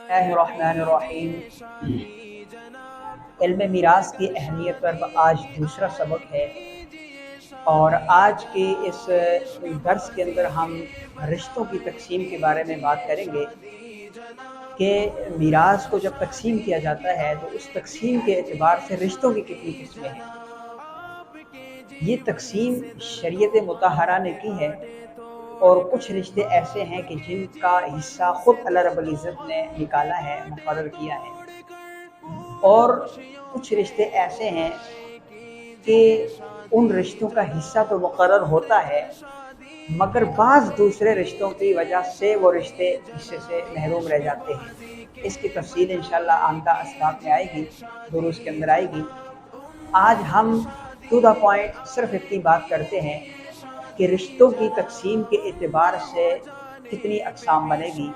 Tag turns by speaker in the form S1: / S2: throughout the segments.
S1: बिस्मिल्लाहिर्रहमानिर्रहीम। इल्म मीरास की अहमियत पर आज दूसरा सबक है और आज के इस दर्स के अंदर हम रिश्तों की तकसीम के बारे में बात करेंगे कि मीरास को जब तकसीम किया जाता है तो उस तकसीम के एतबार से रिश्तों की कितनी किस्में हैं। ये तकसीम शरीयत मुतहरा ने की है और कुछ रिश्ते ऐसे हैं कि जिनका हिस्सा ख़ुद अल्लाह रब्बुल इज़्ज़त ने निकाला है, मुकर्रर किया है, और कुछ रिश्ते ऐसे हैं कि उन रिश्तों का हिस्सा तो मुकर्रर होता है मगर बाज़ दूसरे रिश्तों की वजह से वो रिश्ते हिस्से से महरूम रह जाते हैं। इसकी तफसील इंशाअल्लाह आइंदा असबाब में आएगी, दुरूस के अंदर आएगी। आज हम टू द पॉइंट सिर्फ इतनी बात करते हैं कि रिश्तों की तकसीम के एतबार से कितनी अक़साम बनेगी।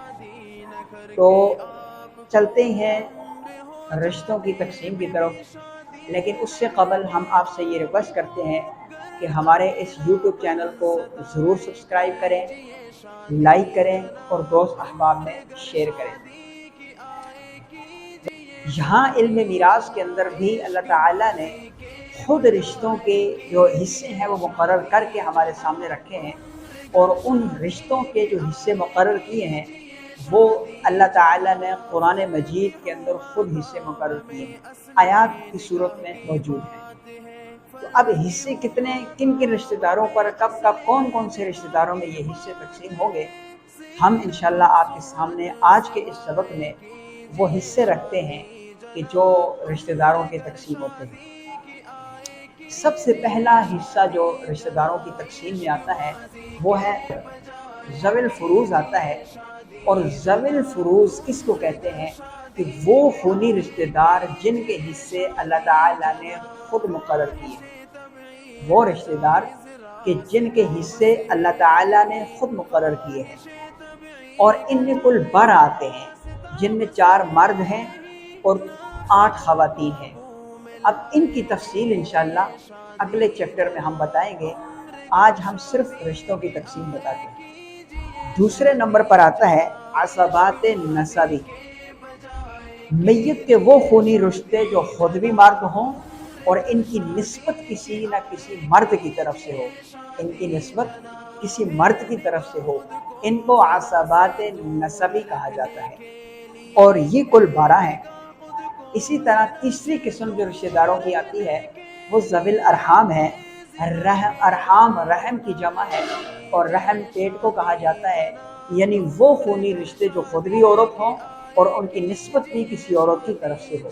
S1: तो चलते हैं रिश्तों की तकसीम की तरफ, लेकिन उससे क़बल हम आपसे ये रिक्वेस्ट करते हैं कि हमारे इस यूट्यूब चैनल को ज़रूर सब्सक्राइब करें, लाइक करें और दोस्त अहबाब में शेयर करें। यहाँ इल्म मीरास के अंदर भी अल्लाह ताला ने ख़ुद रिश्तों के जो हिस्से हैं वो मुकर्रर करके हमारे सामने रखे हैं, और उन रिश्तों के जो हिस्से मुकर्रर किए हैं वो अल्लाह ताला ने कुरान मजीद के अंदर ख़ुद हिस्से मुकर्रर किए हैं, आयात की सूरत में मौजूद हैं। तो अब हिस्से कितने, किन किन रिश्तेदारों पर कब कब कौन कौन से रिश्तेदारों में ये हिस्से तकसीम होंगे, हम इंशाअल्लाह आपके सामने आज के इस सबक में वो हिस्से रखते हैं कि जो रिश्तेदारों के तकसीम होते हैं। सबसे पहला हिस्सा जो रिश्तेदारों की तकसीम में आता है वो है ज़विल फ़ुरूज़ आता है। और ज़विल फ़ुरूज़ किसको कहते हैं कि वो खूनी रिश्तेदार जिनके हिस्से अल्लाह ताला ने ख़ुद मुकर्रर किए, वो रिश्तेदार कि जिनके हिस्से अल्लाह ताला ने ख़ुद मुकर्रर किए हैं। और इनमें कुल 12 आते हैं, जिनमें 4 मर्द हैं और 8 ख़वातीन हैं। अब इनकी तफसील इंशाअल्लाह अगले चैप्टर में हम बताएंगे। आज हम सिर्फ रिश्तों की तकसीम बताते हैं। दूसरे नंबर पर आता है असबात नसबी, मैयत के वो खूनी रिश्ते जो खुद भी मर्द हों और इनकी निस्बत किसी न किसी मर्द की तरफ से हो, इनकी निस्बत किसी मर्द की तरफ से हो, इनको असबात नसबी कहा जाता है। और ये कुल 12 हैं। इसी तरह तीसरी किस्म जो रिश्तेदारों की आती है वो ज़विल अरहाम है। अरहाम रहम की जमा है और रहम पेट को कहा जाता है, यानी वो खूनी रिश्ते जो खुद भी औरत हों और उनकी निस्बत भी किसी औरत की तरफ से हो।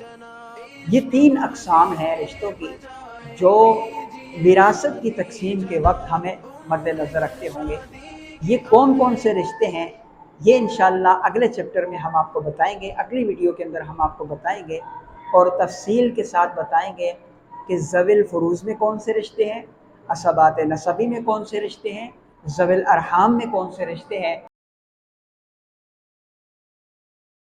S1: ये 3 अक़साम हैं रिश्तों की जो विरासत की तकसीम के वक्त हमें मद्देनज़र रखते होंगे। ये कौन कौन से रिश्ते हैं ये इंशाअल्लाह अगले चैप्टर में हम आपको बताएंगे, अगली वीडियो के अंदर हम आपको बताएंगे और तफसील के साथ बताएंगे कि ज़विल फ़ुरूज़ में कौन से रिश्ते हैं, असबात नसबी में कौन से रिश्ते हैं, ज़विल अरहाम में कौन से रिश्ते हैं